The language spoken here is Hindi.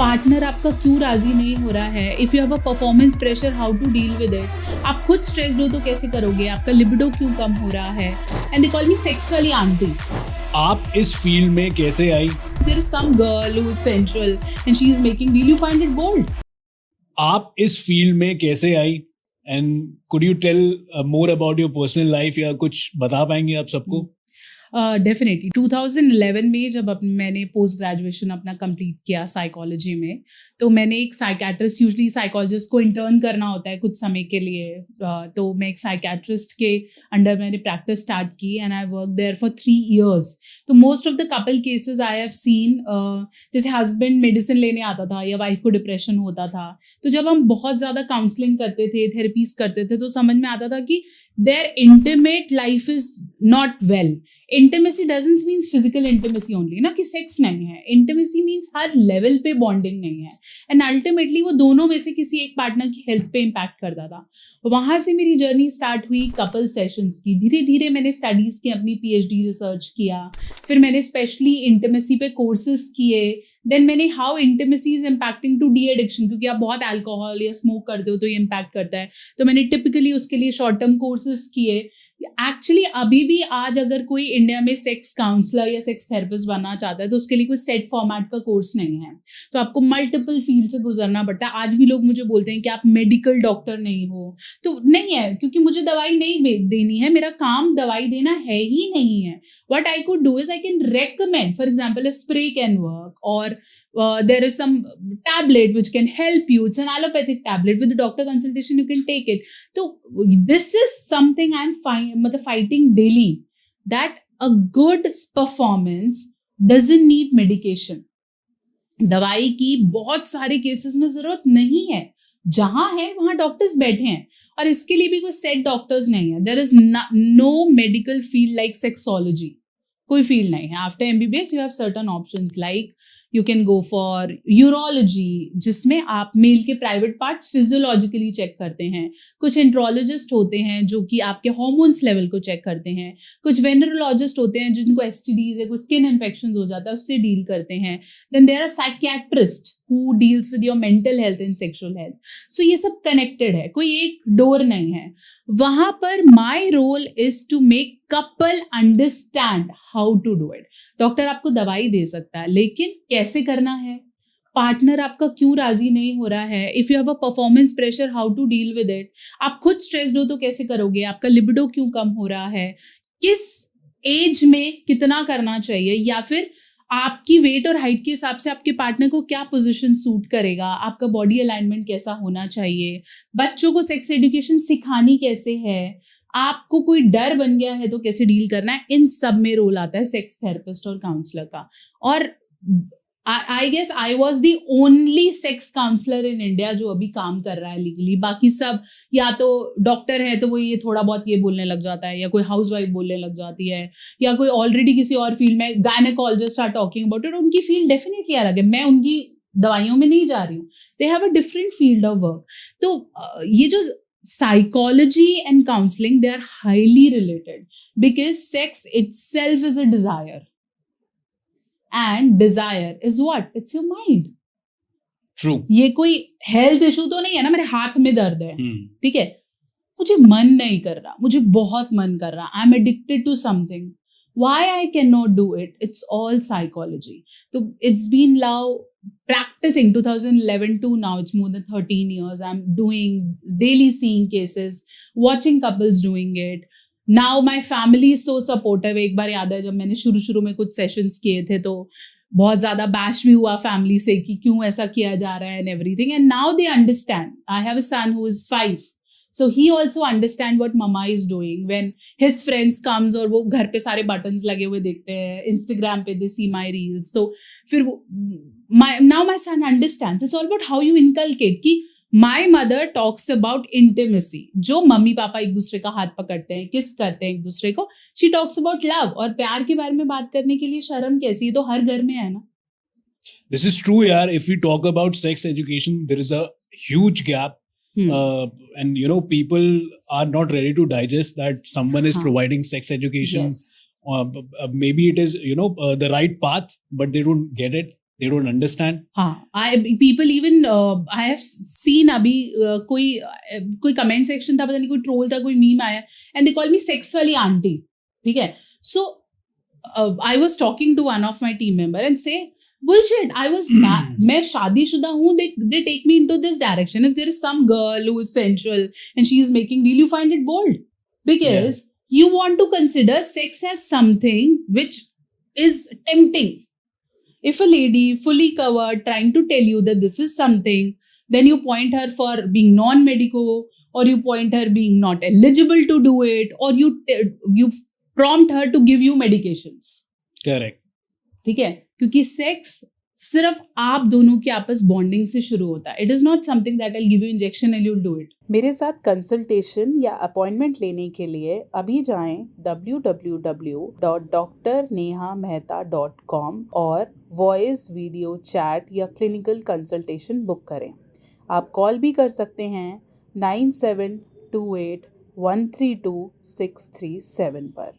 पार्टनर आपका क्यों राजी नहीं हो रहा है, if you have a performance pressure how to deal with it, आप खुद स्ट्रेस्ड हो तो कैसे करोगे, आपका लिबिडो क्यों कम हो रहा है, and they call me sex वाली आंटी. आप इस फील्ड में कैसे आई? There is some girl who is sensual and she is making deal. You find it bold. आप इस फील्ड में कैसे आई? And could you tell more about your personal life, या कुछ बता पाएंगे आप सबको? डेफिनेटली 2011 में जब मैंने पोस्ट ग्रेजुएशन अपना कंप्लीट किया साइकोलॉजी में, तो मैंने एक साइकेट्रिस्ट, यूजली साइकोलॉजिस्ट को इंटर्न करना होता है कुछ समय के लिए, तो मैं एक साइकेट्रिस्ट के अंडर मैंने प्रैक्टिस स्टार्ट की and I work there for 3 years. तो most of the couple cases I have seen, जैसे हस्बैंड मेडिसिन लेने आता था या वाइफ को डिप्रेशन होता था, तो जब हम बहुत ज़्यादा काउंसलिंग करते थे, थेरेपीज करते थे, तो समझ में आता था कि their intimate life is not well. Intimacy doesn't means physical intimacy only, ना कि सेक्स नहीं है. Intimacy means हर लेवल पे बॉन्डिंग नहीं है, एंड अल्टीमेटली वो दोनों में से किसी एक पार्टनर की हेल्थ पे इम्पैक्ट करता था. वहाँ से मेरी जर्नी स्टार्ट हुई कपल सेशंस की. धीरे धीरे मैंने स्टडीज़ की, अपनी PhD रिसर्च किया, फिर मैंने स्पेशली इंटिमेसी पे कोर्सेज किए. देन मैंने how intimacy is impacting to the addiction, क्योंकि आप बहुत अल्कोहल या स्मोक करते हो तो ये इम्पैक्ट करता है, तो मैंने टिपिकली उसके लिए शॉर्ट टर्म कोर्सेज किए. एक्चुअली अभी भी आज अगर कोई इंडिया में सेक्स काउंसलर या सेक्स थेरेपिस्ट बनना चाहता है तो उसके लिए कोई सेट फॉर्मेट का कोर्स नहीं है, तो आपको मल्टीपल फील्ड से गुजरना पड़ता है. आज भी लोग मुझे बोलते हैं कि आप मेडिकल डॉक्टर नहीं हो, तो नहीं है, क्योंकि मुझे दवाई नहीं देनी है, मेरा काम दवाई देना है ही नहीं है. What I could do is I can recommend, for example a spray can work, और there is some tablet which can help you. It's an allopathic tablet. With the doctor consultation, you can take it. So this is something I'm fighting daily. That a good performance doesn't need medication. दवाई की बहुत सारे केसेस में जरूरत नहीं है. जहां है वहां डॉक्टर्स बैठे हैं, और इसके लिए भी कोई सेट डॉक्टर्स नहीं है. There is no medical field like sexology. कोई फील्ड नहीं है. After MBBS you have certain options, like you can go for urology, जिसमें आप मेल के प्राइवेट पार्ट्स फिजियोलॉजिकली चेक करते हैं. कुछ एंड्रोलॉजिस्ट होते हैं जो कि आपके हॉर्मोन्स लेवल को चेक करते हैं. कुछ वेनरोलॉजिस्ट होते हैं जिनको STDs है, कुछ स्किन इन्फेक्शन हो जाता है, उससे डील करते हैं. Then there are psychiatrist who deals with your mental health and sexual health. So ये सब connected है, कोई एक डोर नहीं है. वहां पर my role is to make couple understand how to do it. Doctor आपको दवाई दे सकता है, लेकिन कैसे करना है, पार्टनर आपका क्यों राजी नहीं हो रहा है, if you have a performance pressure how to deal with it, आप खुद स्ट्रेस्ड हो तो कैसे करोगे, आपका लिबिडो क्यों कम हो रहा है, किस एज में कितना करना चाहिए, या फिर आपकी वेट और हाइट के हिसाब से आपके पार्टनर को क्या पोजीशन सूट करेगा, आपका बॉडी अलाइनमेंट कैसा होना चाहिए, बच्चों को सेक्स एजुकेशन सिखानी कैसे है, आपको कोई डर बन गया है तो कैसे डील करना है. इन सब में रोल आता है सेक्स थेरेपिस्ट और काउंसलर का. और I guess I was the only sex counsellor in India जो अभी काम कर रहा है लीगली. बाकी सब या तो डॉक्टर है तो वो ये थोड़ा बहुत ये बोलने लग जाता है, या कोई हाउसवाइफ बोलने लग जाती है, या कोई ऑलरेडी किसी और फील्ड में gynaecologist are talking about it. उनकी फील्ड डेफिनेटली अलग है, मैं उनकी दवाइयों में नहीं जा रही हूँ. They have a different field of work. तो ये जो psychology and counseling, they are highly related, because sex itself is a desire, and desire is what? It's your mind. True. ये कोई हेल्थ इशू तो नहीं है ना, मेरे हाथ में दर्द है, ठीक है, मुझे मन नहीं कर रहा, मुझे बहुत मन कर रहा, I am addicted to something, why I cannot do it? It's all psychology. So it's been now practicing 2011 to now, it's more than 13 years. I'm doing daily, seeing cases, watching couples doing it. Now my family is so supportive. एक बार याद है जब मैंने शुरू में कुछ सेशंस किए थे तो बहुत ज्यादा बैश भी हुआ फैमिली से कि क्यों ऐसा किया जा रहा है and everything. And now they understand. I have a son who is 5. So he also understand what mama is doing. When his friends comes और वो घर पे सारे buttons लगे हुए देखते हैं, Instagram पे they see my reels, तो फिर now my son understands. It's all about how you inculcate कि my mother talks about intimacy. जो मम्मी पापा एक दूसरे का हाथ पकड़ते हैं, किस करते हैं एक दूसरे को, she talks about love. और प्यार के बारे में बात करने के लिए शर्म कैसी है, तो हर घर में है ना. This is true यार. If we talk about sex education, there is a huge gap. And you know, people are not ready to digest that someone is providing sex education. Yes. Maybe it is, you know, the right path, but they don't get it. they don't understand. People even I have seen अभी कोई comment section था, पता नहीं कोई troll था, कोई meme आया, and they call me sex वाली auntie. ठीक है? So I was talking to one of my team member and say, bullshit, मैं शादीशुदा हूँ, they take me into this direction. If there is some girl who is sensual and she is making deal, you find it bold because you want to consider sex as something which is tempting. If a lady fully covered trying to tell you that this is something, then you point her for being non-medico, or you point her being not eligible to do it, or you prompt her to give you medications. Correct. ठीक है? क्योंकि सेक्स सिर्फ आप दोनों की आपस बॉन्डिंग से शुरू होता है. It is not something that I give you injection and you will do it. मेरे साथ कंसल्टेशन या अपॉइंटमेंट लेने के लिए अभी जाएं www.drnehamehta.com और वॉइस, वीडियो, चैट या क्लिनिकल कंसल्टेशन बुक करें. आप कॉल भी कर सकते हैं 9728132637 पर.